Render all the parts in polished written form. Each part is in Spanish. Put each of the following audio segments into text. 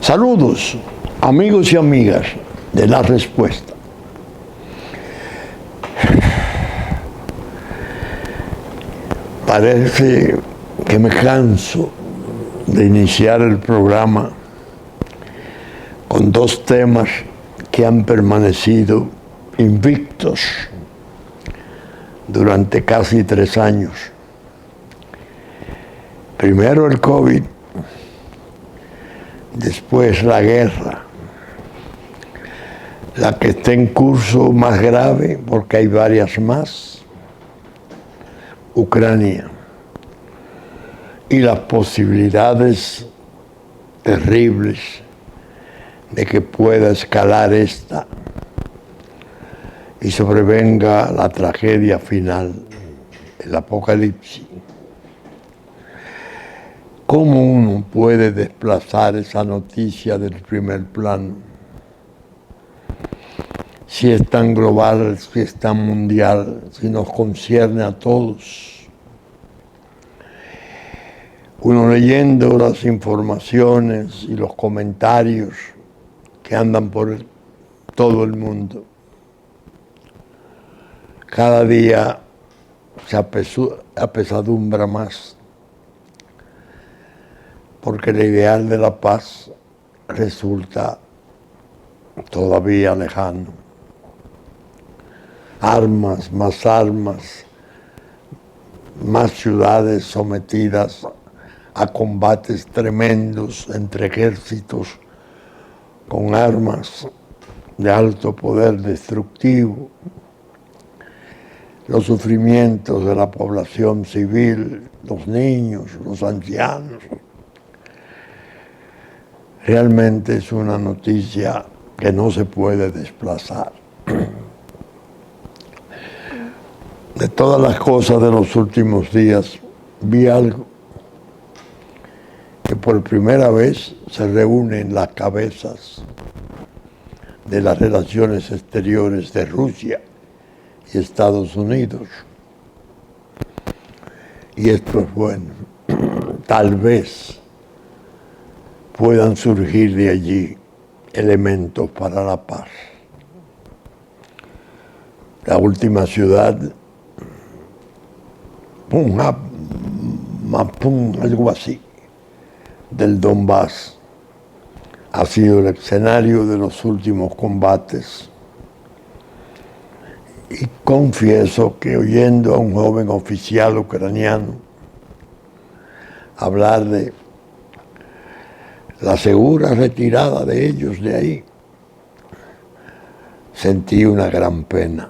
Saludos, amigos y amigas de La Respuesta. Parece que me canso de iniciar el programa con dos temas que han permanecido invictos durante casi 3 años. Primero el COVID, después la guerra, la que está en curso más grave, porque hay varias más, Ucrania, y las posibilidades terribles de que pueda escalar esta y sobrevenga la tragedia final, el apocalipsis. ¿Cómo uno puede desplazar esa noticia del primer plano? Si es tan global, si es tan mundial, si nos concierne a todos. Uno leyendo las informaciones y los comentarios que andan por todo el mundo, cada día se apesadumbra más, porque el ideal de la paz resulta todavía lejano. Armas, más ciudades sometidas a combates tremendos entre ejércitos con armas de alto poder destructivo, los sufrimientos de la población civil, los niños, los ancianos. Realmente es una noticia que no se puede desplazar. De todas las cosas de los últimos días, vi algo que por primera vez se reúnen las cabezas de las relaciones exteriores de Rusia y Estados Unidos. Y esto es bueno. Tal vez puedan surgir de allí elementos para la paz. La última ciudad, algo así, del Donbass, ha sido el escenario de los últimos combates. Y confieso que oyendo a un joven oficial ucraniano hablar de la segura retirada de ellos de ahí, sentí una gran pena.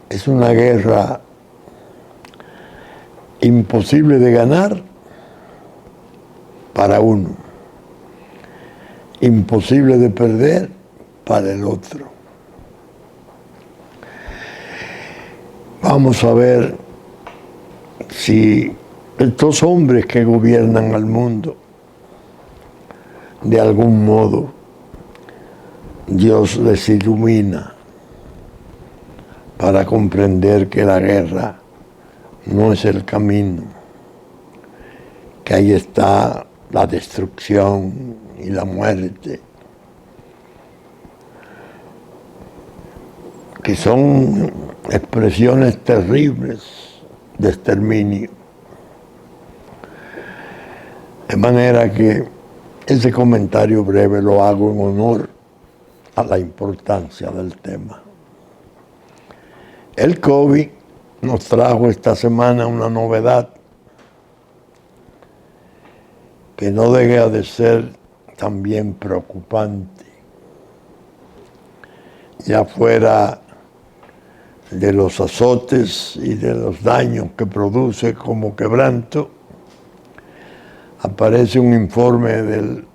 Es una guerra imposible de ganar para uno, imposible de perder para el otro. Vamos a ver si estos hombres que gobiernan al mundo, de algún modo, Dios les ilumina para comprender que la guerra no es el camino, que ahí está la destrucción y la muerte, que son expresiones terribles de exterminio. De manera que ese comentario breve lo hago en honor a la importancia del tema. El COVID nos trajo esta semana una novedad que no deja de ser también preocupante. Ya fuera de los azotes y de los daños que produce como quebranto, aparece un informe del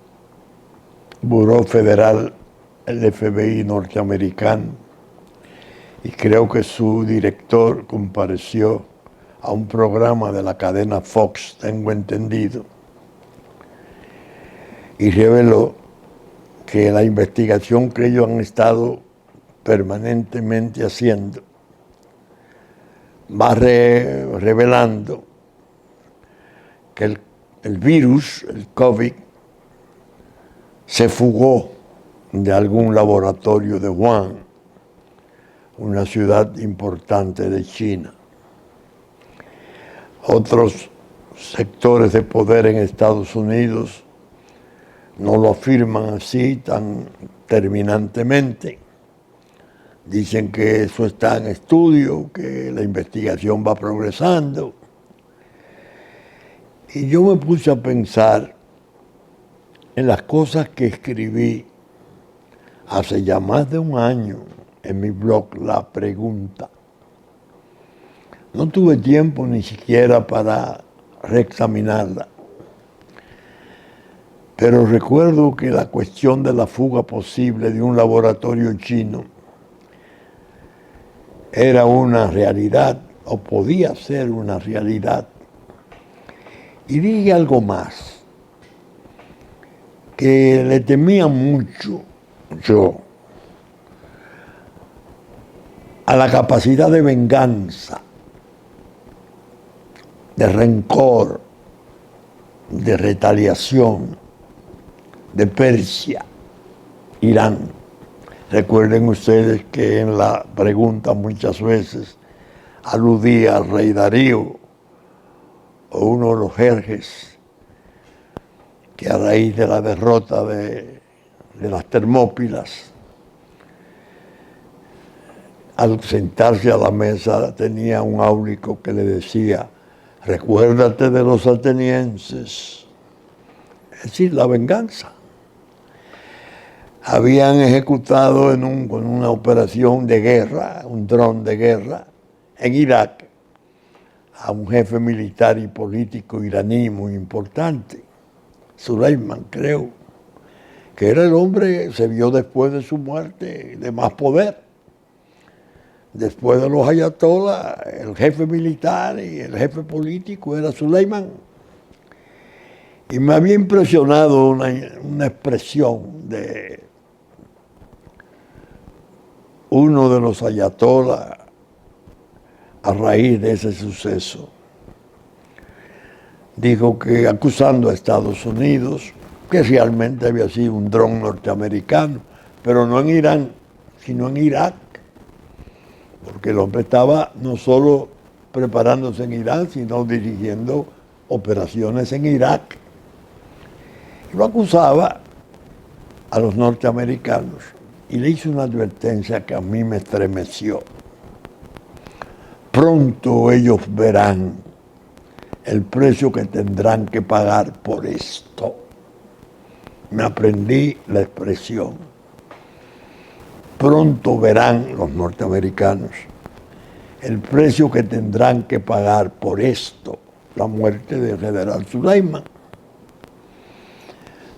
Buró Federal, el FBI norteamericano, y creo que su director compareció a un programa de la cadena Fox, tengo entendido, y reveló que la investigación que ellos han estado permanentemente haciendo va revelando que el virus, el COVID, se fugó de algún laboratorio de Wuhan, una ciudad importante de China. Otros sectores de poder en Estados Unidos no lo afirman así tan terminantemente. Dicen que eso está en estudio, que la investigación va progresando. Y yo me puse a pensar en las cosas que escribí hace ya más de un año en mi blog La Pregunta. No tuve tiempo ni siquiera para reexaminarla. Pero recuerdo que la cuestión de la fuga posible de un laboratorio chino era una realidad, o podía ser una realidad. Y dije algo más, que le temía mucho yo a la capacidad de venganza, de rencor, de retaliación de Persia, Irán. Recuerden ustedes que en la pregunta muchas veces aludía al rey Darío, o uno de los jerjes, que a raíz de la derrota de las Termópilas, al sentarse a la mesa tenía un áulico que le decía: recuérdate de los atenienses, es decir, la venganza. Habían ejecutado con una operación de guerra, un dron de guerra, en Irak, a un jefe militar y político iraní muy importante, Suleiman, creo, que era el hombre, se vio después de su muerte, de más poder. Después de los ayatolás, el jefe militar y el jefe político era Suleiman. Y me había impresionado una expresión de uno de los ayatolás a raíz de ese suceso. Dijo que, acusando a Estados Unidos, que realmente había sido un dron norteamericano, pero no en Irán, sino en Irak, porque el hombre estaba no solo preparándose en Irán, sino dirigiendo operaciones en Irak. Y lo acusaba a los norteamericanos y le hizo una advertencia que a mí me estremeció. Pronto ellos verán el precio que tendrán que pagar por esto. Me aprendí la expresión. Pronto verán los norteamericanos el precio que tendrán que pagar por esto, la muerte del general Suleiman.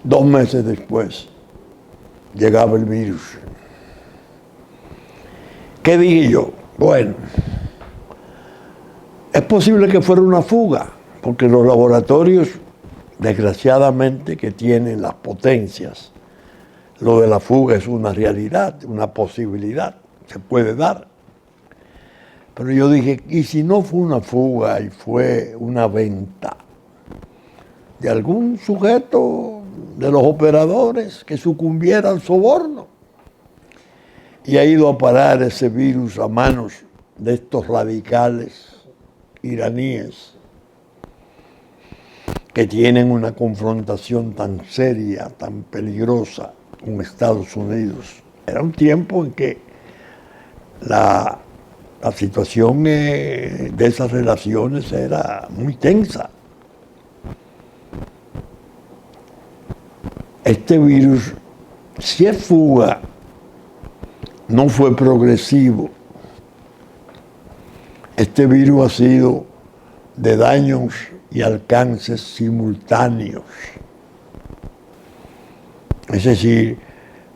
2 meses después llegaba el virus. ¿Qué dije yo? Bueno, es posible que fuera una fuga, porque los laboratorios, desgraciadamente, que tienen las potencias, lo de la fuga es una realidad, una posibilidad, se puede dar. Pero yo dije, ¿y si no fue una fuga y fue una venta de algún sujeto de los operadores que sucumbiera al soborno? Y ha ido a parar ese virus a manos de estos radicales iraníes que tienen una confrontación tan seria, tan peligrosa con Estados Unidos. Era un tiempo en que la situación de esas relaciones era muy tensa. Este virus, si es fuga, no fue progresivo. Este virus ha sido de daños y alcances simultáneos. Es decir,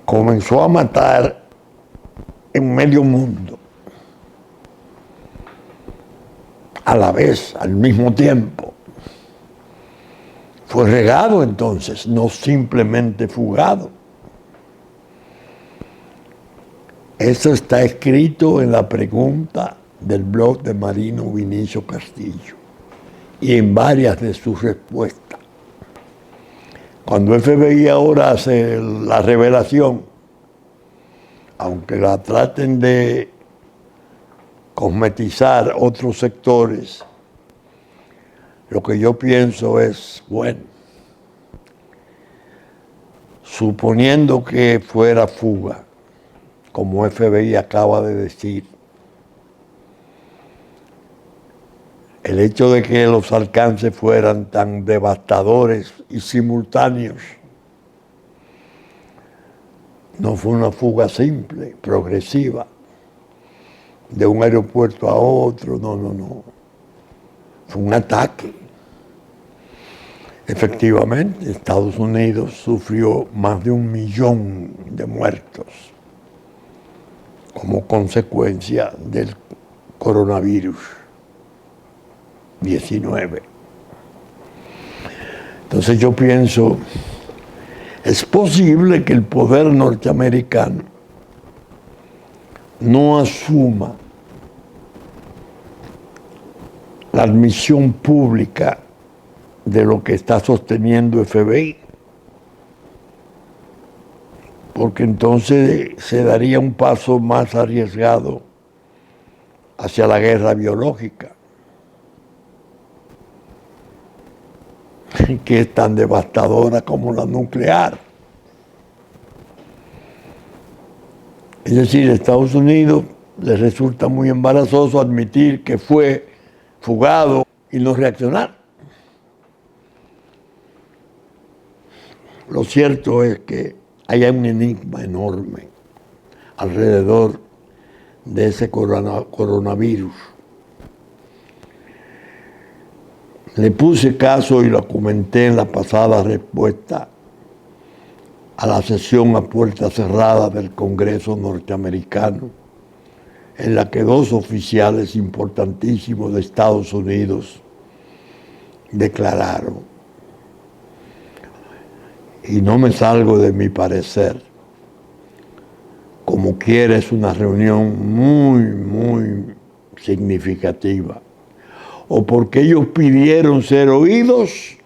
comenzó a matar en medio mundo, a la vez, al mismo tiempo. Fue regado entonces, no simplemente fugado. Eso está escrito en la pregunta del blog de Marino Vinicio Castillo y en varias de sus respuestas. Cuando FBI ahora hace la revelación, aunque la traten de cosmetizar otros sectores, lo que yo pienso es, bueno, suponiendo que fuera fuga, como FBI acaba de decir, el hecho de que los alcances fueran tan devastadores y simultáneos no fue una fuga simple, progresiva, de un aeropuerto a otro, no. Fue un ataque. Efectivamente, Estados Unidos sufrió más de 1 millón de muertos como consecuencia del coronavirus 19. Entonces yo pienso, es posible que el poder norteamericano no asuma la admisión pública de lo que está sosteniendo FBI, porque entonces se daría un paso más arriesgado hacia la guerra biológica, que es tan devastadora como la nuclear. Es decir, a Estados Unidos le resulta muy embarazoso admitir que fue fugado y no reaccionar. Lo cierto es que hay un enigma enorme alrededor de ese coronavirus. Le puse caso y lo comenté en la pasada respuesta a la sesión a puerta cerrada del Congreso norteamericano, en la que 2 oficiales importantísimos de Estados Unidos declararon, y no me salgo de mi parecer, como quiera es una reunión muy significativa, o porque ellos pidieron ser oídos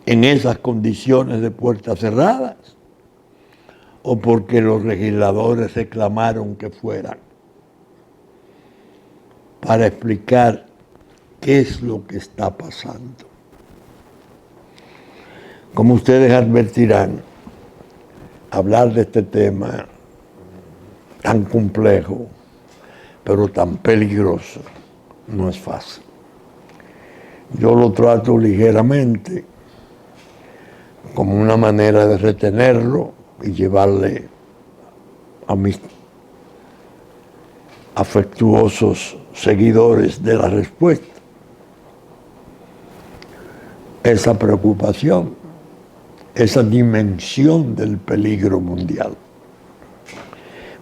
en esas condiciones de puertas cerradas, o porque los legisladores reclamaron que fueran, para explicar qué es lo que está pasando. Como ustedes advertirán, hablar de este tema tan complejo, pero tan peligroso, no es fácil. Yo lo trato ligeramente, como una manera de retenerlo y llevarle a mis afectuosos seguidores de la respuesta esa preocupación, esa dimensión del peligro mundial.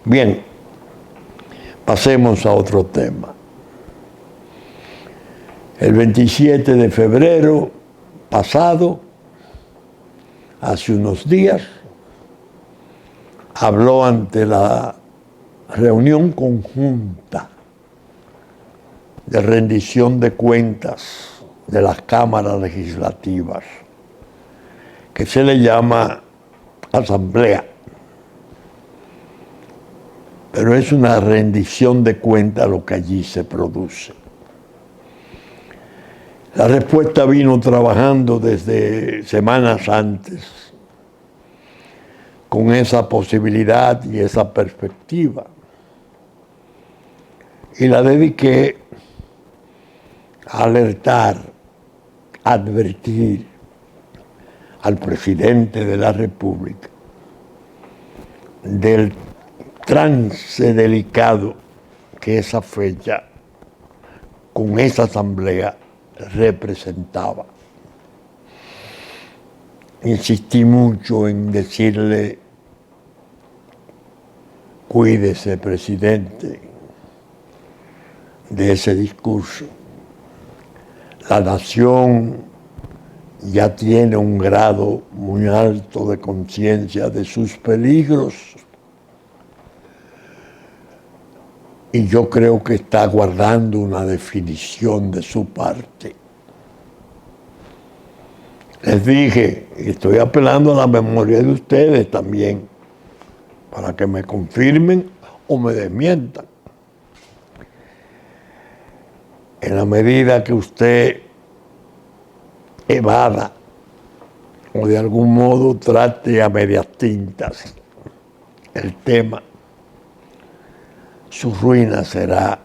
Bien, pasemos a otro tema. El 27 de febrero pasado, hace unos días, habló ante la reunión conjunta de rendición de cuentas de las cámaras legislativas, que se le llama asamblea, pero es una rendición de cuentas lo que allí se produce. La respuesta vino trabajando desde semanas antes con esa posibilidad y esa perspectiva, y la dediqué a alertar, a advertir al presidente de la República del trance delicado que esa fecha con esa asamblea representaba. Insistí mucho en decirle: cuídese, presidente, de ese discurso. La nación ya tiene un grado muy alto de conciencia de sus peligros y yo creo que está guardando una definición de su parte. Les dije, y estoy apelando a la memoria de ustedes también, para que me confirmen o me desmientan. En la medida que usted evada o de algún modo trate a medias tintas el tema, su ruina será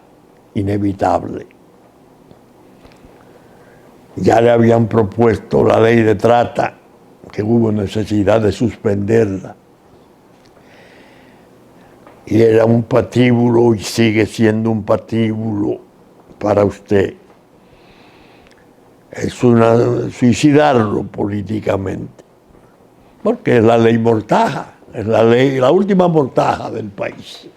inevitable. Ya le habían propuesto la ley de trata, que hubo necesidad de suspenderla. Y era un patíbulo y sigue siendo un patíbulo para usted. Es suicidarlo políticamente, porque es la ley mortaja, es la última mortaja del país.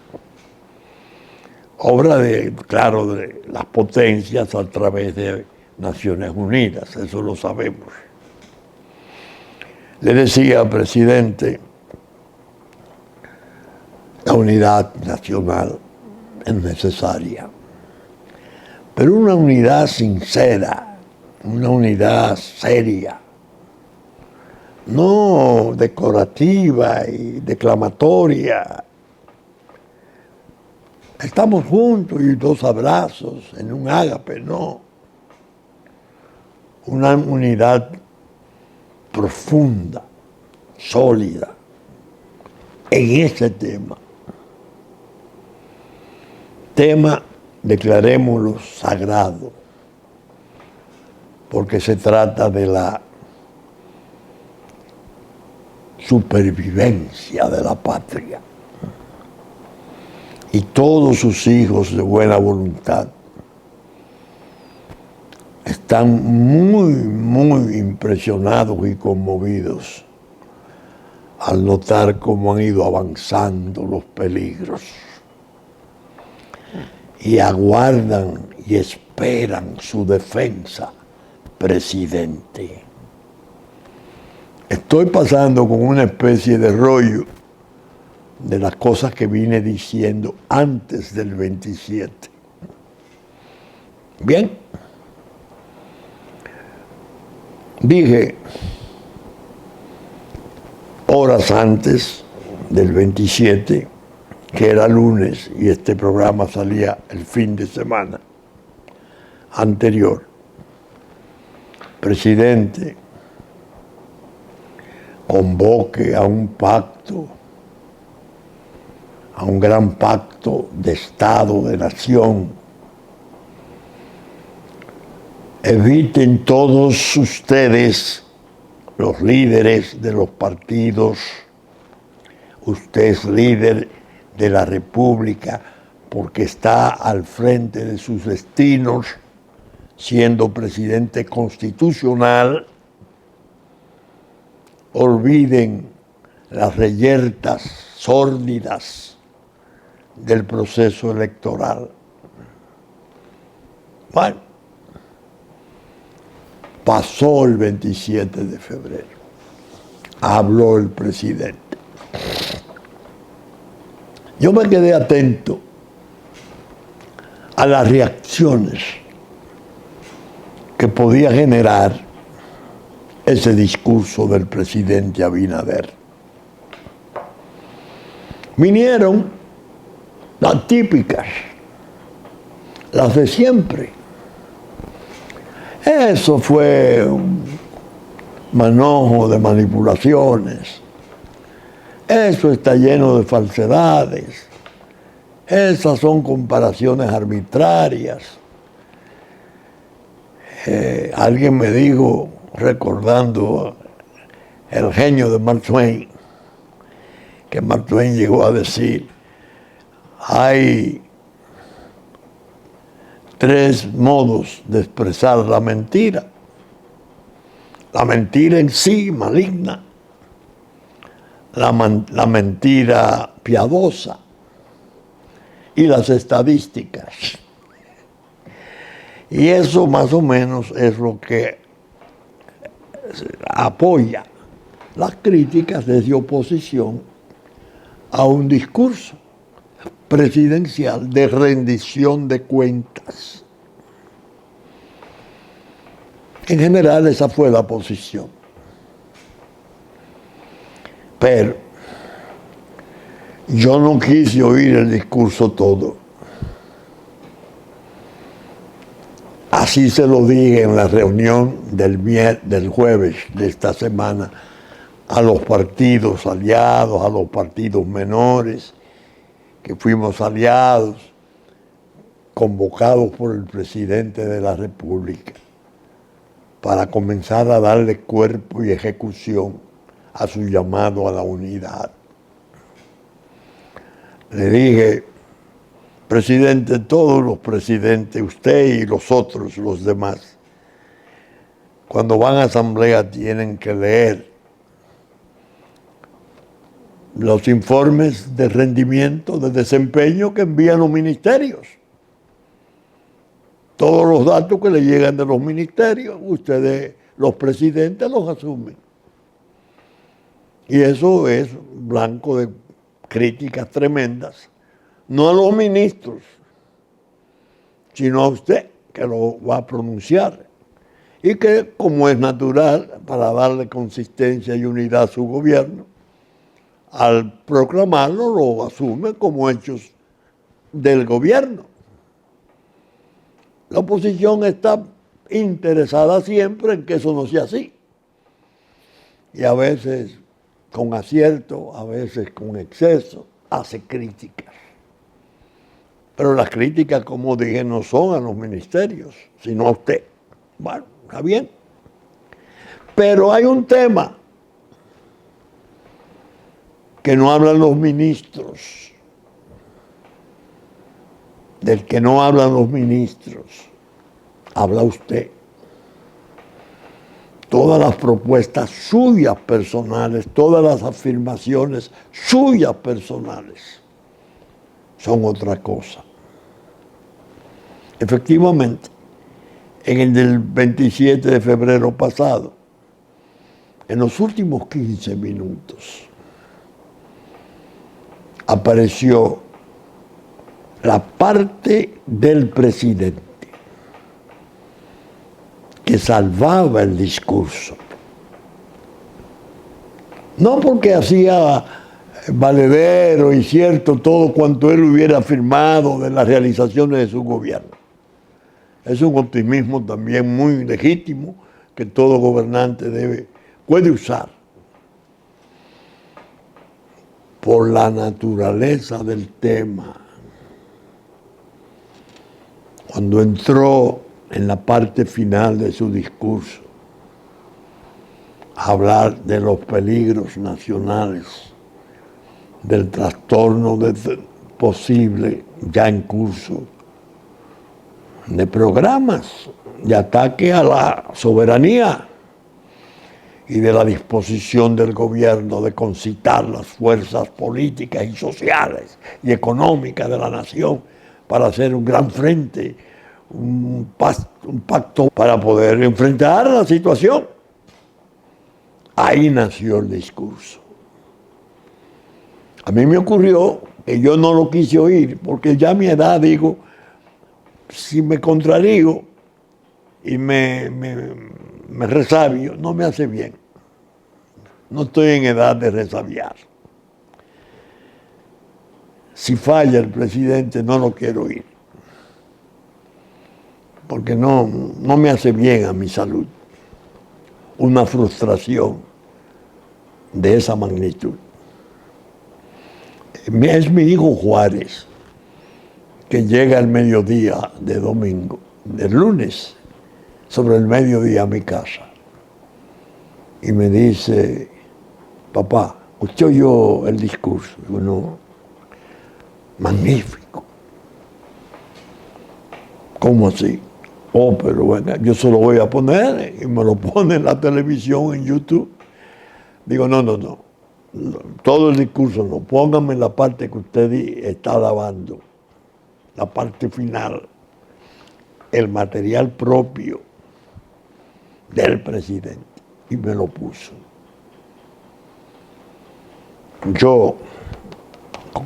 Obra de las potencias a través de Naciones Unidas, eso lo sabemos. Le decía, presidente, la unidad nacional es necesaria, pero una unidad sincera, una unidad seria, no decorativa y declamatoria. Estamos juntos y dos abrazos en un ágape, no. Una unidad profunda, sólida, en ese tema. Tema, declarémoslo sagrado, porque se trata de la supervivencia de la patria. Y todos sus hijos de buena voluntad están muy, muy impresionados y conmovidos al notar cómo han ido avanzando los peligros. Y aguardan y esperan su defensa, presidente. Estoy pasando con una especie de rollo de las cosas que vine diciendo antes del 27. Bien, dije horas antes del 27, que era lunes y este programa salía el fin de semana anterior. Presidente, convoque a un pacto, a un gran pacto de Estado, de nación. Eviten todos ustedes, los líderes de los partidos, usted es líder de la República porque está al frente de sus destinos, siendo presidente constitucional. Olviden las reyertas sórdidas del proceso electoral. Bueno, pasó el 27 de febrero, habló el presidente. Yo me quedé atento a las reacciones que podía generar ese discurso del presidente Abinader. Vinieron las típicas, las de siempre. Eso fue un manojo de manipulaciones. Eso está lleno de falsedades. Esas son comparaciones arbitrarias. Alguien me dijo, recordando el genio de Mark Twain, que Mark Twain llegó a decir, hay 3 modos de expresar la mentira. La mentira en sí, maligna. La mentira piadosa y las estadísticas. Y eso más o menos es lo que apoya las críticas desde oposición a un discurso presidencial de rendición de cuentas. En general esa fue la posición. Pero yo no quise oír el discurso todo. Así se lo dije en la reunión del jueves de esta semana a los partidos aliados, a los partidos menores, que fuimos aliados, convocados por el presidente de la República, para comenzar a darle cuerpo y ejecución a su llamado a la unidad. Le dije: presidente, todos los presidentes, usted y los otros, los demás, cuando van a asamblea tienen que leer los informes de rendimiento, de desempeño que envían los ministerios. Todos los datos que le llegan de los ministerios, ustedes, los presidentes, los asumen. Y eso es blanco de críticas tremendas, no a los ministros, sino a usted, que lo va a pronunciar. Y que, como es natural, para darle consistencia y unidad a su gobierno, al proclamarlo lo asume como hechos del gobierno. La oposición está interesada siempre en que eso no sea así. Y a veces con acierto, a veces con exceso, hace críticas. Pero las críticas, como dije, no son a los ministerios, sino a usted. Bueno, está bien. Pero hay un tema que no hablan los ministros, del que no hablan los ministros, habla usted. Todas las propuestas suyas personales, todas las afirmaciones suyas personales son otra cosa. Efectivamente, en el del 27 de febrero pasado, en los últimos 15 minutos, apareció la parte del presidente que salvaba el discurso. No porque hacía valedero y cierto todo cuanto él hubiera afirmado de las realizaciones de su gobierno. Es un optimismo también muy legítimo que todo gobernante puede usar. Por la naturaleza del tema. Cuando entró en la parte final de su discurso a hablar de los peligros nacionales, del trastorno posible ya en curso, de programas de ataque a la soberanía y de la disposición del gobierno de concitar las fuerzas políticas y sociales y económicas de la nación para hacer un gran frente, un pacto para poder enfrentar la situación. Ahí nació el discurso. A mí me ocurrió que yo no lo quise oír, porque ya a mi edad digo, si me contradigo y me resabio, no me hace bien. No estoy en edad de resabiar. Si falla el presidente, no lo quiero oír, porque no me hace bien a mi salud una frustración de esa magnitud. Es mi hijo Juárez, que llega al mediodía de domingo, del lunes, sobre el mediodía a mi casa, y me dice: papá, ¿usted oyó el discurso? Digo, no. Magnífico. ¿Cómo así? Oh, pero bueno, yo se lo voy a poner, y me lo pone en la televisión, en YouTube. Digo, no. Todo el discurso no. Póngame la parte que usted está lavando, la parte final, el material propio del presidente. Y me lo puso. Yo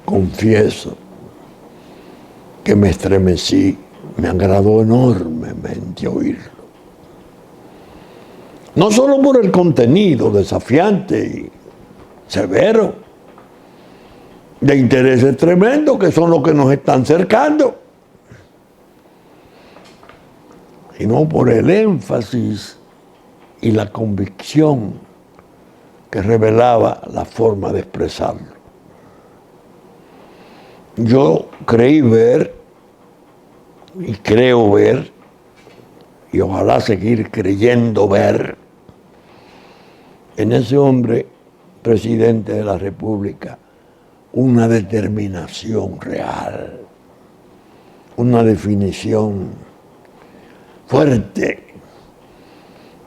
confieso que me estremecí, me agradó enormemente oírlo. No solo por el contenido desafiante severo, de intereses tremendos que son los que nos están cercando. Y no por el énfasis y la convicción que revelaba la forma de expresarlo. Yo creí ver, y creo ver, y ojalá seguir creyendo ver, en ese hombre, presidente de la República, una determinación real, una definición fuerte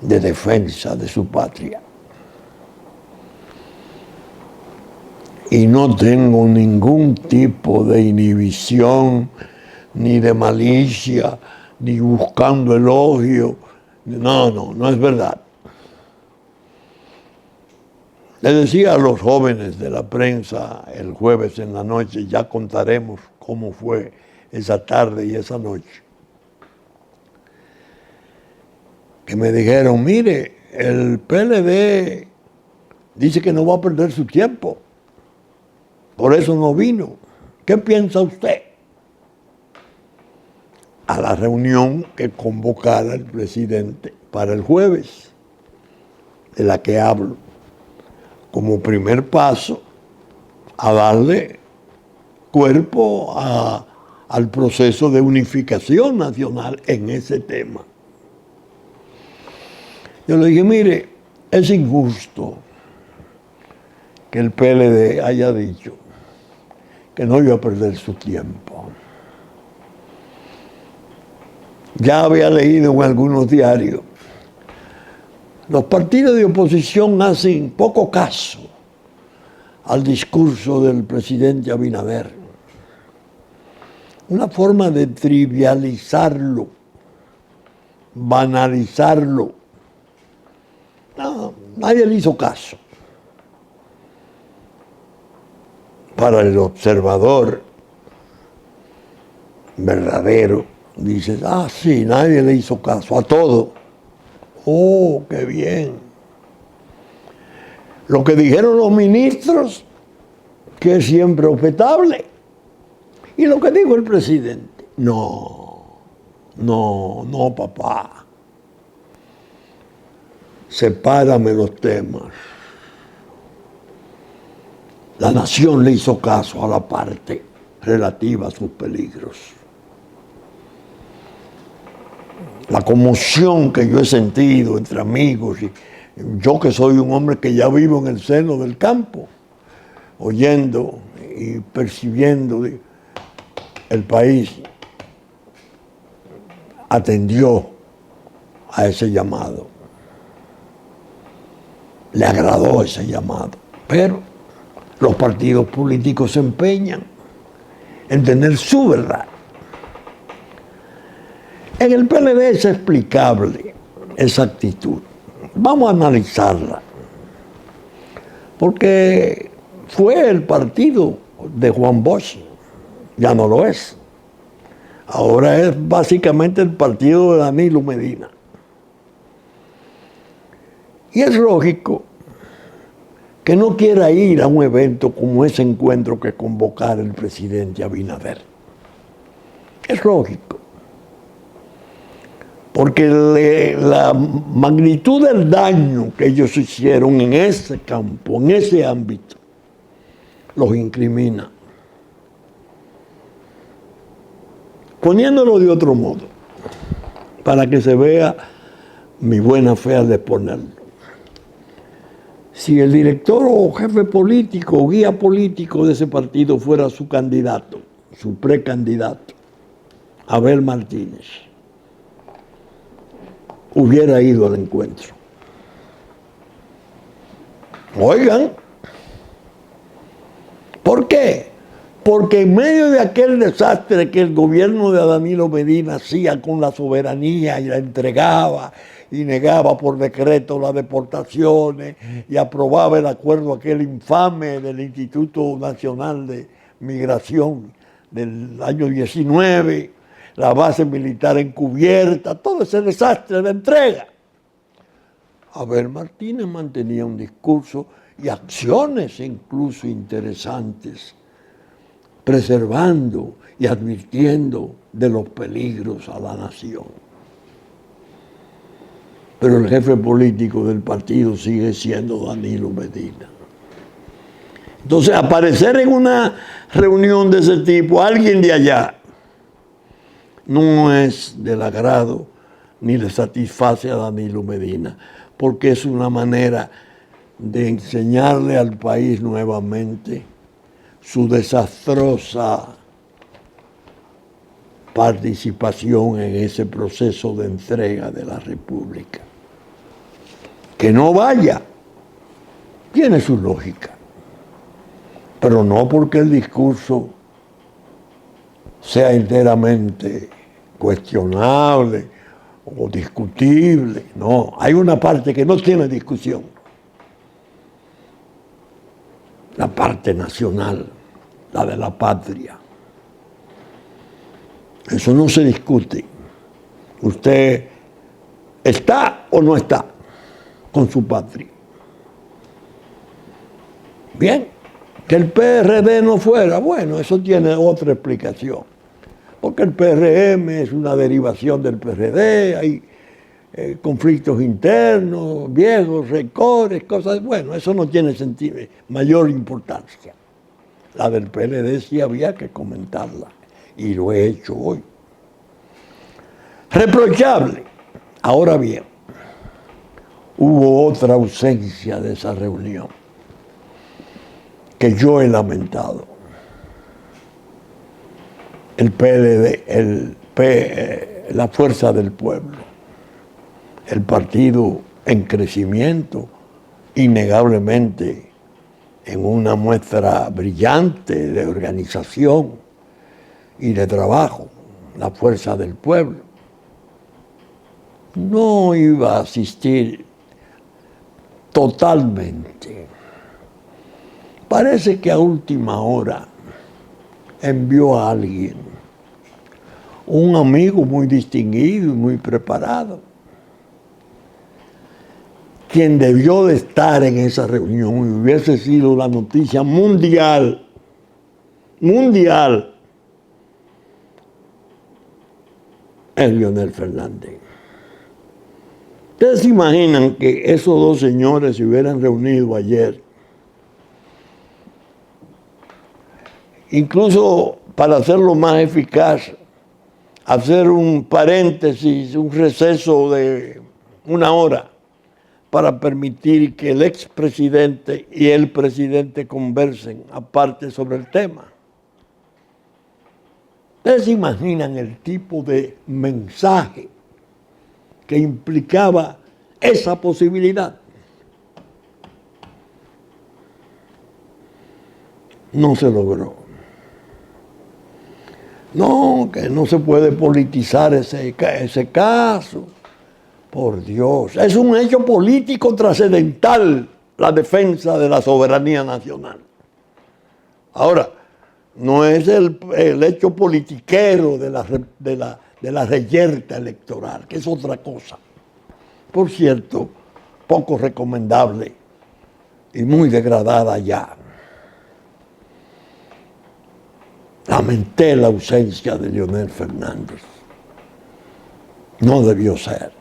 de defensa de su patria. Y no tengo ningún tipo de inhibición, ni de malicia, ni buscando elogio. No es verdad. Le decía a los jóvenes de la prensa el jueves en la noche, ya contaremos cómo fue esa tarde y esa noche, que me dijeron, mire, el PLD dice que no va a perder su tiempo, por eso no vino. ¿Qué piensa usted? A la reunión que convocara el presidente para el jueves, de la que hablo, como primer paso a darle cuerpo al proceso de unificación nacional en ese tema. Yo le dije, mire, es injusto que el PLD haya dicho que no iba a perder su tiempo. Ya había leído en algunos diarios, los partidos de oposición hacen poco caso al discurso del presidente Abinader. Una forma de trivializarlo, banalizarlo. No, nadie le hizo caso. Para el observador verdadero, dices, sí, nadie le hizo caso a todo. Oh, qué bien. Lo que dijeron los ministros, que es siempre objetable. Y lo que dijo el presidente, no, papá. Sepárame los temas. La nación le hizo caso a la parte relativa a sus peligros. La conmoción que yo he sentido entre amigos, y yo que soy un hombre que ya vivo en el seno del campo, oyendo y percibiendo, el país atendió a ese llamado. Le agradó ese llamado. Pero los partidos políticos se empeñan en tener su verdad. En el PLD es explicable esa actitud. Vamos a analizarla. Porque fue el partido de Juan Bosch, ya no lo es. Ahora es básicamente el partido de Danilo Medina. Y es lógico que no quiera ir a un evento como ese encuentro que convocara el presidente Abinader. Es lógico. Porque la magnitud del daño que ellos hicieron en ese campo, en ese ámbito, los incrimina. Poniéndolo de otro modo, para que se vea mi buena fe al exponerlo. Si el director o jefe político o guía político de ese partido fuera su candidato, su precandidato, Abel Martínez, hubiera ido al encuentro. Oigan, ¿por qué? Porque en medio de aquel desastre que el gobierno de Danilo Medina hacía con la soberanía y la entregaba y negaba por decreto las deportaciones y aprobaba el acuerdo aquel infame del Instituto Nacional de Migración del año 19, la base militar encubierta, todo ese desastre de entrega. Abel Martínez mantenía un discurso y acciones incluso interesantes, preservando y advirtiendo de los peligros a la nación. Pero el jefe político del partido sigue siendo Danilo Medina. Entonces, aparecer en una reunión de ese tipo, alguien de allá, no es del agrado ni le satisface a Danilo Medina, porque es una manera de enseñarle al país nuevamente su desastrosa participación en ese proceso de entrega de la República. Que no vaya, tiene su lógica, pero no porque el discurso sea enteramente cuestionable o discutible. No, hay una parte que no tiene discusión. La parte nacional, la de la patria. Eso no se discute. Usted está o no está con su patria. Bien, que el PRD no fuera, bueno, eso tiene otra explicación. Porque el PRM es una derivación del PRD, hay conflictos internos, viejos, rencores, cosas, bueno, eso no tiene sentido, mayor importancia. La del PLD sí había que comentarla, y lo he hecho hoy. Reprochable. Ahora bien, hubo otra ausencia de esa reunión que yo he lamentado. El PLD, la Fuerza del Pueblo, el partido en crecimiento, innegablemente en una muestra brillante de organización y de trabajo, la Fuerza del Pueblo, no iba a asistir totalmente. Parece que a última hora envió a alguien, un amigo muy distinguido y muy preparado, quien debió de estar en esa reunión y hubiese sido la noticia mundial, es Leonel Fernández. ¿Ustedes se imaginan que esos dos señores se hubieran reunido ayer? Incluso para hacerlo más eficaz, hacer un paréntesis, un receso de 1 hora para permitir que el expresidente y el presidente conversen aparte sobre el tema. ¿Ustedes se imaginan el tipo de mensaje que implicaba esa posibilidad? No se logró. No, que no se puede politizar ese caso. Por Dios, es un hecho político trascendental la defensa de la soberanía nacional. Ahora, no es el hecho politiquero de la reyerta electoral, que es otra cosa. Por cierto, poco recomendable y muy degradada ya. Lamenté la ausencia de Leonel Fernández. No debió ser.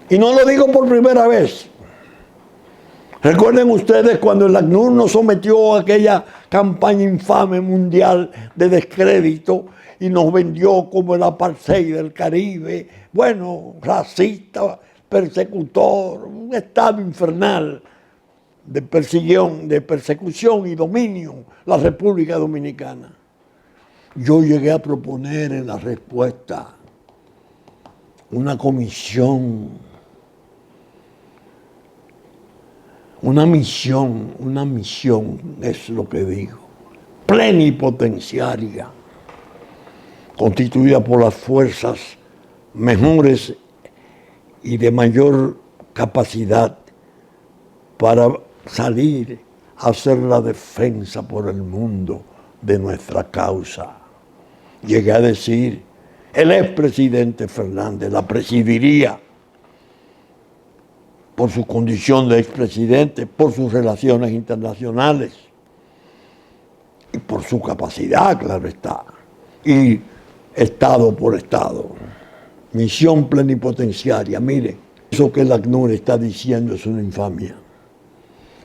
Y no lo digo por primera vez. Recuerden ustedes cuando el ACNUR nos sometió a aquella campaña infame mundial de descrédito y nos vendió como el apartheid del Caribe, bueno, racista, persecutor, un estado infernal de persecución y dominio, la República Dominicana. Yo llegué a proponer en la respuesta una comisión, una misión es lo que digo, plenipotenciaria, constituida por las fuerzas mejores y de mayor capacidad para salir a hacer la defensa por el mundo de nuestra causa. Llegué a decir, el expresidente Fernández la presidiría. por su condición de expresidente, por sus relaciones internacionales y por su capacidad, claro está, y Estado por Estado. Misión plenipotenciaria, mire, eso que el ACNUR está diciendo es una infamia.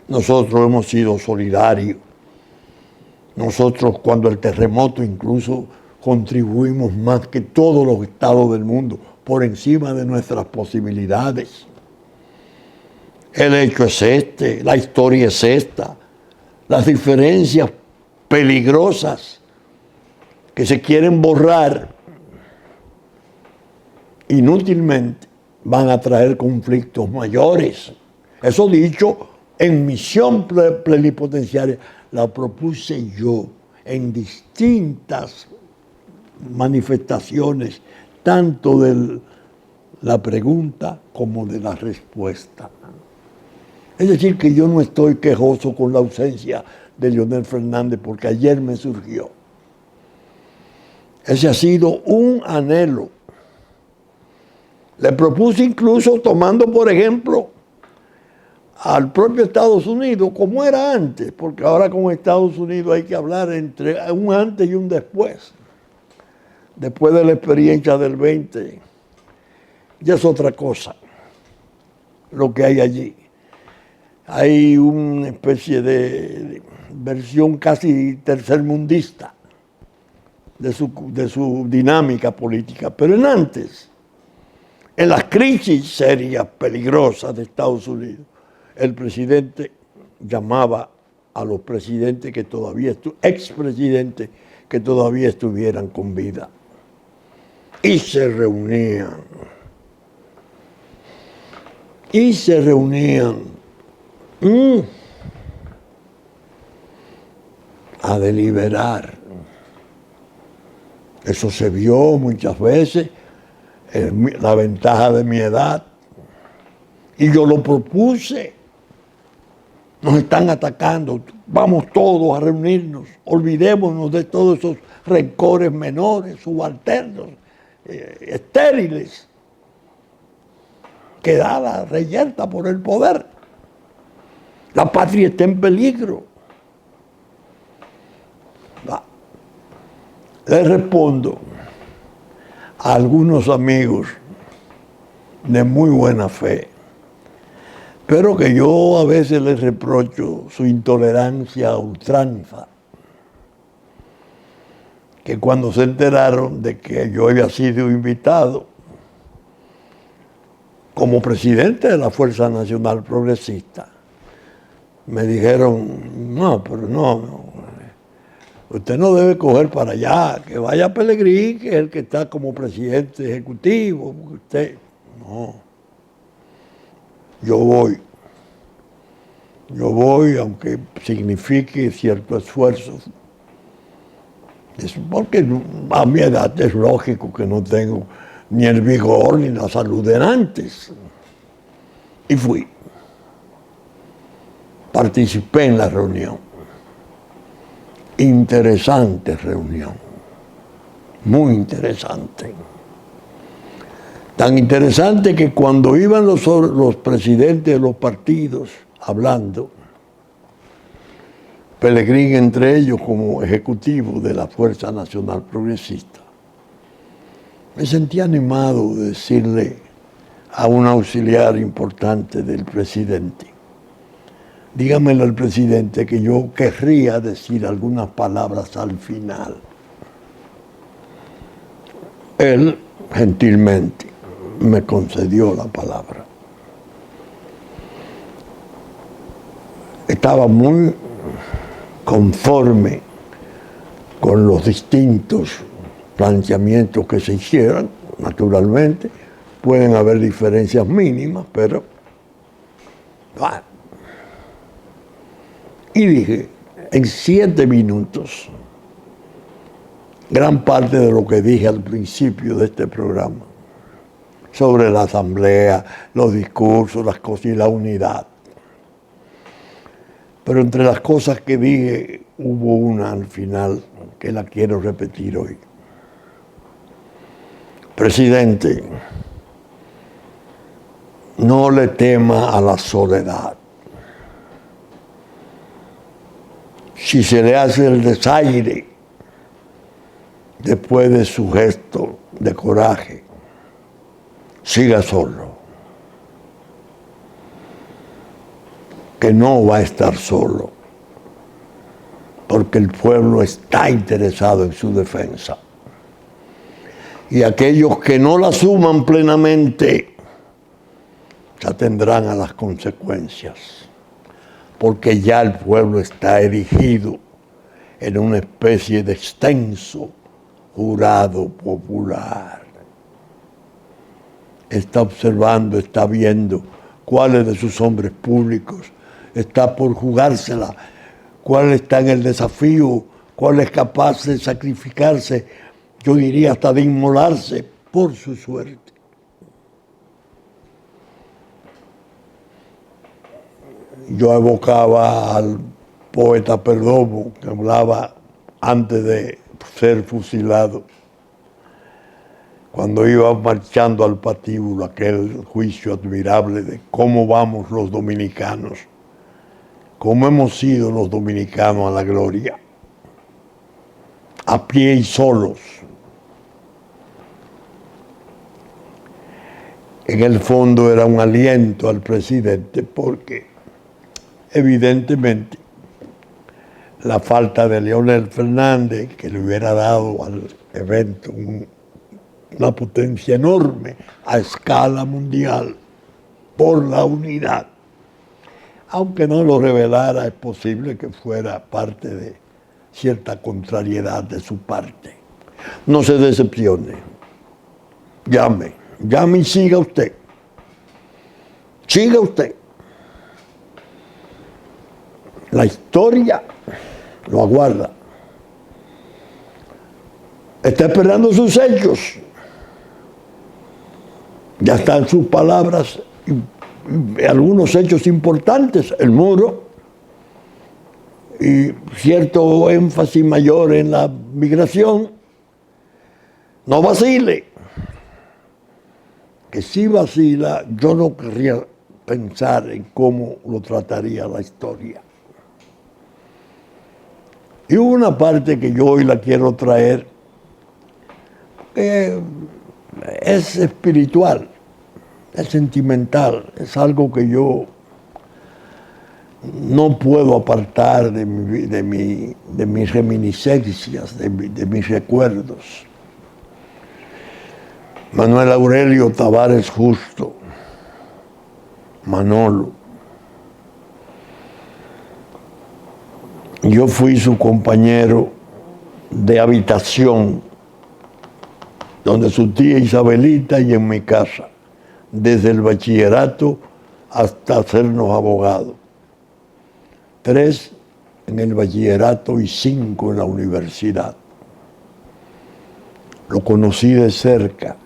Nosotros hemos sido solidarios. Nosotros, cuando el terremoto, incluso contribuimos más que todos los estados del mundo, por encima de nuestras posibilidades. El hecho es este, la historia es esta, las diferencias peligrosas que se quieren borrar inútilmente van a traer conflictos mayores. Eso dicho, en misión plenipotenciaria la propuse yo en distintas manifestaciones, tanto de la pregunta como de la respuesta. Es decir, que yo no estoy quejoso con la ausencia de Leonel Fernández porque ayer me surgió. Ese ha sido un anhelo. Le propuse incluso tomando, por ejemplo, al propio Estados Unidos, como era antes, porque ahora con Estados Unidos hay que hablar entre un antes y un después. Después de la experiencia del 20, ya es otra cosa lo que hay allí. Hay una especie de versión casi tercermundista de su dinámica política. Pero en antes, en las crisis serias, peligrosas de Estados Unidos, el presidente llamaba a los presidentes que todavía, expresidentes que todavía estuvieran con vida. Y se reunían. Y se reunían a deliberar. Eso se vio muchas veces, la ventaja de mi edad. Y yo lo propuse. Nos están atacando, vamos todos a reunirnos, olvidémonos de todos esos rencores menores, subalternos, estériles, que da la reyerta por el poder. La patria está en peligro. Le respondo a algunos amigos de muy buena fe, pero que yo a veces les reprocho su intolerancia a ultranza, que cuando se enteraron de que yo había sido invitado como presidente de la Fuerza Nacional Progresista, me dijeron, no, pero no, usted no debe coger para allá, que vaya a Pelegrín, que es el que está como presidente ejecutivo, porque usted, no, yo voy, aunque signifique cierto esfuerzo, es porque a mi edad es lógico que no tengo ni el vigor ni la salud de antes, y fui. Participé en la reunión. Interesante reunión. Muy interesante. Tan interesante que cuando iban los presidentes de los partidos hablando, Pelegrín entre ellos como ejecutivo de la Fuerza Nacional Progresista, me sentí animado de decirle a un auxiliar importante del presidente, dígamelo al presidente que yo querría decir algunas palabras al final. Él, gentilmente, me concedió la palabra. Estaba muy conforme con los distintos planteamientos que se hicieron, naturalmente. Pueden haber diferencias mínimas, pero bueno. Y dije, en 7 minutos, gran parte de lo que dije al principio de este programa, sobre la asamblea, los discursos, las cosas y la unidad. Pero entre las cosas que dije, hubo una al final que la quiero repetir hoy. Presidente, no le tema a la soledad. Si se le hace el desaire después de su gesto de coraje, siga solo, que no va a estar solo, porque el pueblo está interesado en su defensa. Y aquellos que no la asuman plenamente se atendrán a las consecuencias, porque ya el pueblo está erigido en una especie de extenso jurado popular. Está observando, está viendo cuáles de sus hombres públicos está por jugársela, cuál está en el desafío, cuál es capaz de sacrificarse, yo diría hasta de inmolarse por su suerte. Yo evocaba al poeta Perdomo, que hablaba antes de ser fusilado, cuando iba marchando al patíbulo, aquel juicio admirable de cómo vamos los dominicanos, cómo hemos ido los dominicanos a la gloria, a pie y solos. En el fondo era un aliento al presidente porque evidentemente la falta de Leonel Fernández, que le hubiera dado al evento una potencia enorme a escala mundial por la unidad, aunque no lo revelara, es posible que fuera parte de cierta contrariedad de su parte. No se decepcione, llame y siga usted. Siga usted. La historia lo aguarda. Está esperando sus hechos. Ya están sus palabras y algunos hechos importantes, el muro y cierto énfasis mayor en la migración. No vacile. Que si vacila, yo no querría pensar en cómo lo trataría la historia. Y una parte que yo hoy la quiero traer es espiritual, es sentimental, es algo que yo no puedo apartar de mis reminiscencias, de mis recuerdos. Manuel Aurelio Tavares Justo, Manolo. Yo fui su compañero de habitación, donde su tía Isabelita y en mi casa, desde el bachillerato hasta hacernos abogados. 3 en el bachillerato y 5 en la universidad. Lo conocí de cerca,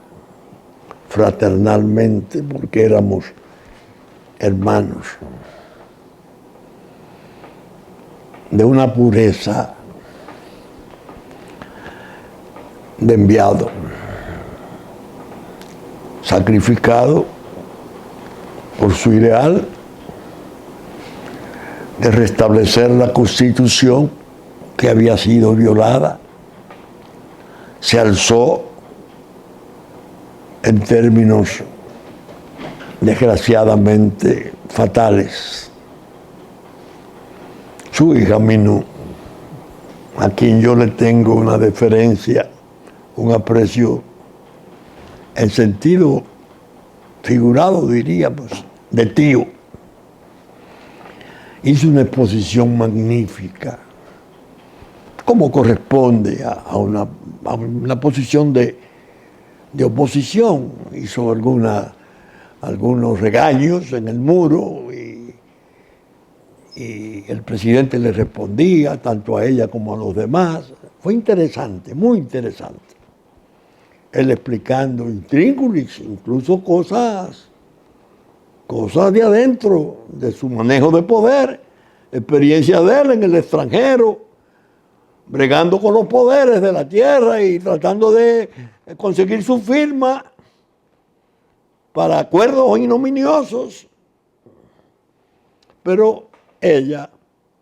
fraternalmente, porque éramos hermanos. De una pureza de enviado, sacrificado por su ideal de restablecer la Constitución que había sido violada. Se alzó en términos desgraciadamente fatales. Su hija Minú, a quien yo le tengo una deferencia, un aprecio en sentido figurado, diríamos, de tío, hizo una exposición magnífica, como corresponde a una posición de oposición. Hizo algunos regaños en el muro y el presidente le respondía tanto a ella como a los demás. Fue interesante, muy interesante. Él explicando intríngulis, incluso cosas de adentro, de su manejo de poder, experiencia de él en el extranjero, bregando con los poderes de la tierra y tratando de conseguir su firma para acuerdos ignominiosos. Pero ella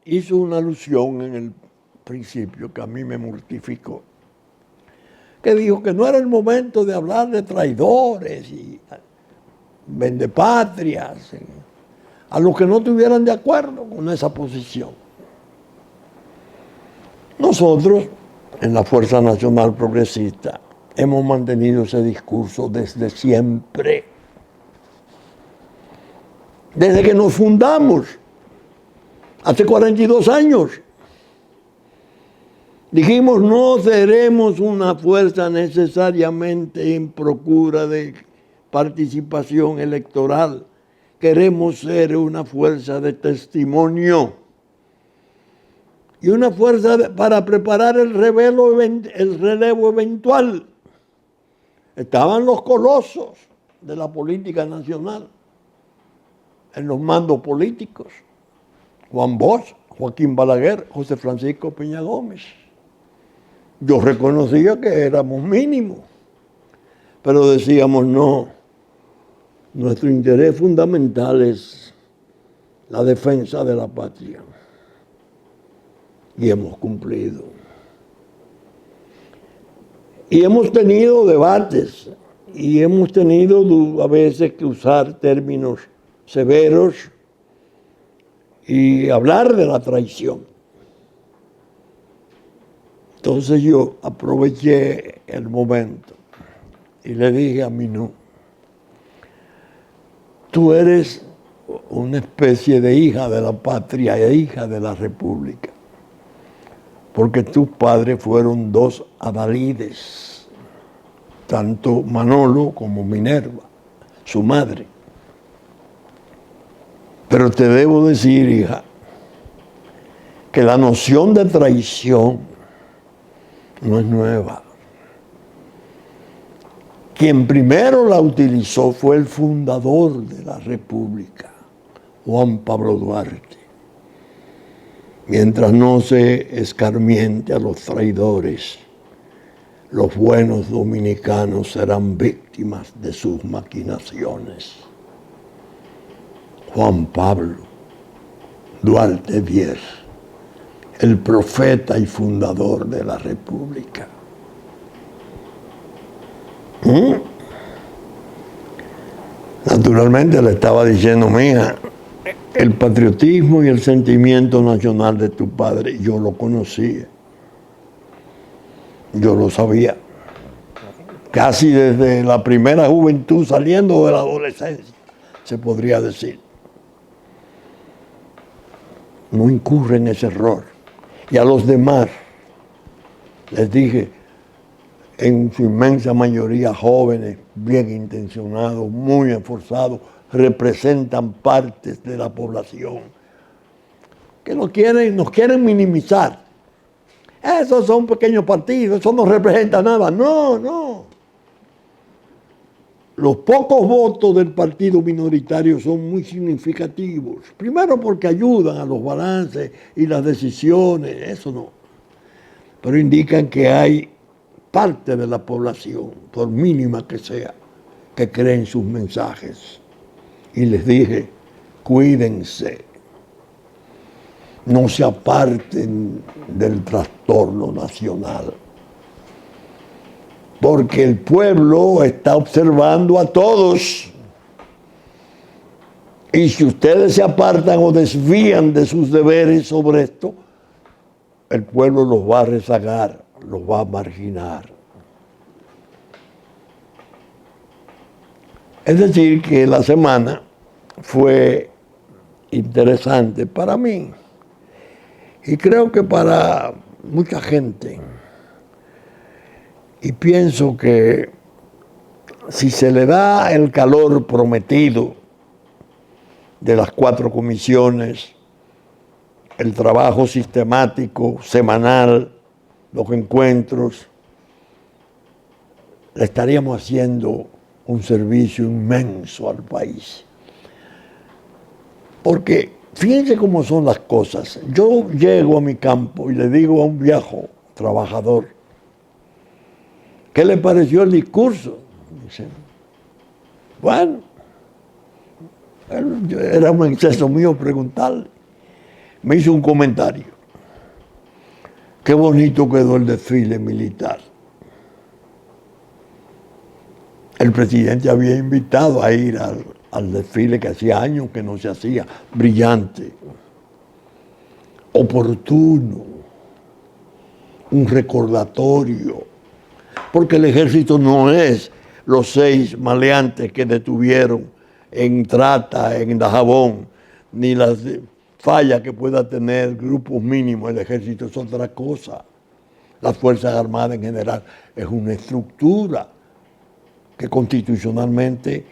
hizo una alusión en el principio que a mí me mortificó, que dijo que no era el momento de hablar de traidores y vendepatrias, a los que no estuvieran de acuerdo con esa posición. Nosotros, en la Fuerza Nacional Progresista, hemos mantenido ese discurso desde siempre. Desde que nos fundamos, hace 42 años, dijimos, no seremos una fuerza necesariamente en procura de participación electoral. Queremos ser una fuerza de testimonio y una fuerza para preparar el relevo eventual. Estaban los colosos de la política nacional en los mandos políticos: Juan Bosch, Joaquín Balaguer, José Francisco Peña Gómez. Yo reconocía que éramos mínimos, pero decíamos no, nuestro interés fundamental es la defensa de la patria. Y hemos cumplido. Y hemos tenido debates y hemos tenido a veces que usar términos severos y hablar de la traición. Entonces yo aproveché el momento y le dije a Minú, tú eres una especie de hija de la patria e hija de la república, porque tus padres fueron dos adalides, tanto Manolo como Minerva, su madre. Pero te debo decir, hija, que la noción de traición no es nueva. Quien primero la utilizó fue el fundador de la República, Juan Pablo Duarte. Mientras no se escarmiente a los traidores, los buenos dominicanos serán víctimas de sus maquinaciones. Juan Pablo Duarte Vier, el profeta y fundador de la República. Naturalmente le estaba diciendo, mija, el patriotismo y el sentimiento nacional de tu padre, yo lo conocía. Yo lo sabía. Casi desde la primera juventud, saliendo de la adolescencia, se podría decir. No incurre en ese error. Y a los demás, les dije, en su inmensa mayoría jóvenes, bien intencionados, muy esforzados, representan partes de la población que nos quieren minimizar. Esos son pequeños partidos, eso no representa nada. No, no. Los pocos votos del partido minoritario son muy significativos. Primero porque ayudan a los balances y las decisiones, eso no. Pero indican que hay parte de la población, por mínima que sea, que cree en sus mensajes. Y les dije, cuídense, no se aparten del trastorno nacional, porque el pueblo está observando a todos. Y si ustedes se apartan o desvían de sus deberes sobre esto, el pueblo los va a rezagar, los va a marginar. Es decir, que la semana fue interesante para mí y creo que para mucha gente. Y pienso que si se le da el calor prometido de las 4 comisiones, el trabajo sistemático, semanal, los encuentros, le estaríamos haciendo un servicio inmenso al país. Porque fíjense cómo son las cosas. Yo llego a mi campo y le digo a un viejo trabajador, ¿qué le pareció el discurso? Dice, Bueno, era un exceso mío preguntarle. Me hizo un comentario. Qué bonito quedó el desfile militar. El presidente había invitado a ir al desfile que hacía años que no se hacía, brillante, oportuno, un recordatorio, porque el ejército no es los 6 maleantes que detuvieron en Trata, en Dajabón, ni las fallas que pueda tener grupos mínimos. El ejército es otra cosa. Las Fuerzas Armadas en general es una estructura que constitucionalmente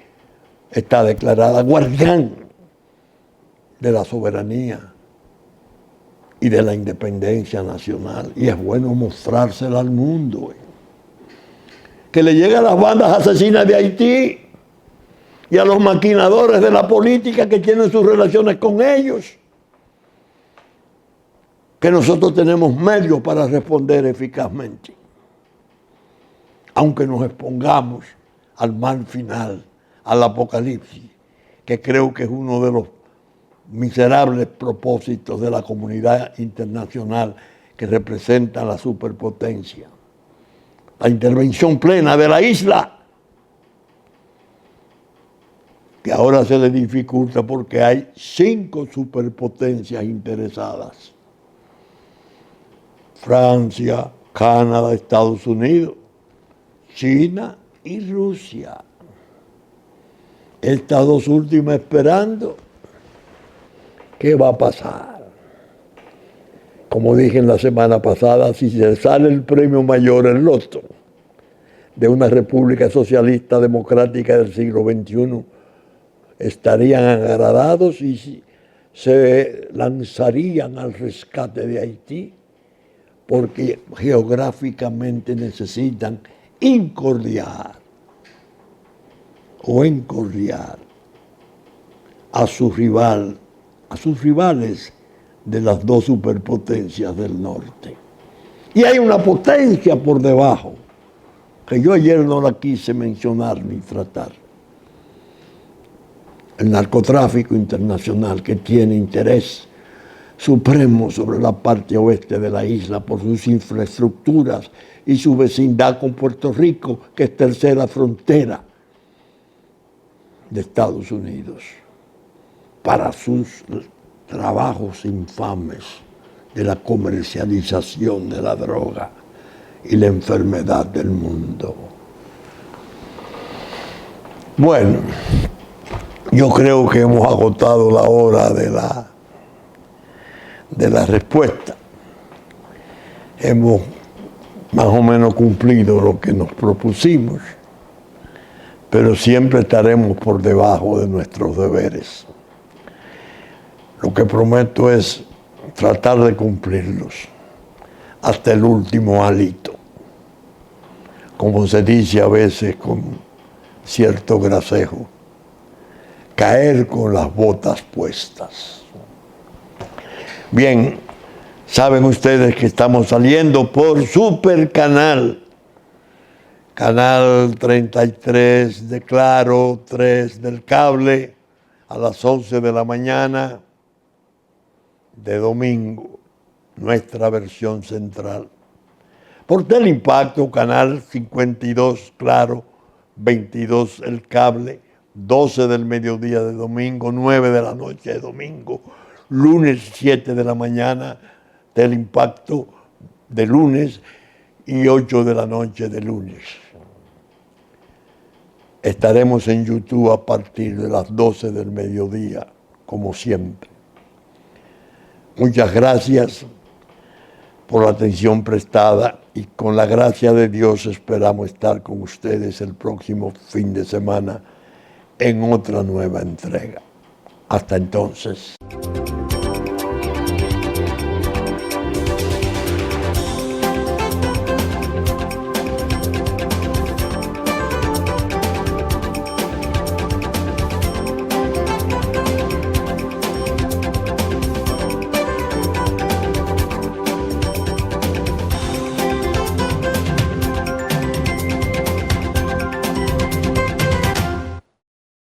está declarada guardián de la soberanía y de la independencia nacional. Y es bueno mostrársela al mundo. Que le llegue a las bandas asesinas de Haití y a los maquinadores de la política que tienen sus relaciones con ellos, que nosotros tenemos medios para responder eficazmente, aunque nos expongamos al mal final, al apocalipsis, que creo que es uno de los miserables propósitos de la comunidad internacional que representa la superpotencia. La intervención plena de la isla, que ahora se le dificulta porque hay 5 superpotencias interesadas: Francia, Canadá, Estados Unidos, China y Rusia. Estas 2 últimas esperando qué va a pasar. Como dije en la semana pasada, si se sale el premio mayor en loto de una república socialista democrática del siglo XXI, estarían agradados y se lanzarían al rescate de Haití, porque geográficamente necesitan incordiar a sus rivales de las 2 superpotencias del norte. Y hay una potencia por debajo, que yo ayer no la quise mencionar ni tratar. El narcotráfico internacional, que tiene interés supremo sobre la parte oeste de la isla por sus infraestructuras y su vecindad con Puerto Rico, que es tercera frontera de Estados Unidos, para sus trabajos infames de la comercialización de la droga y la enfermedad del mundo. Bueno, yo creo que hemos agotado la hora de la respuesta. Hemos más o menos cumplido lo que nos propusimos, pero siempre estaremos por debajo de nuestros deberes. Lo que prometo es tratar de cumplirlos hasta el último hálito, como se dice a veces con cierto gracejo, caer con las botas puestas. Bien, saben ustedes que estamos saliendo por Supercanal, Canal 33 de Claro, 3 del cable, a las 11 de la mañana de domingo, nuestra versión central. Por Teleimpacto, Canal 52 Claro, 22 el cable, 12 del mediodía de domingo, 9 de la noche de domingo, lunes 7 de la mañana, Teleimpacto de lunes y 8 de la noche de lunes. Estaremos en YouTube a partir de las 12 del mediodía, como siempre. Muchas gracias por la atención prestada y con la gracia de Dios esperamos estar con ustedes el próximo fin de semana en otra nueva entrega. Hasta entonces.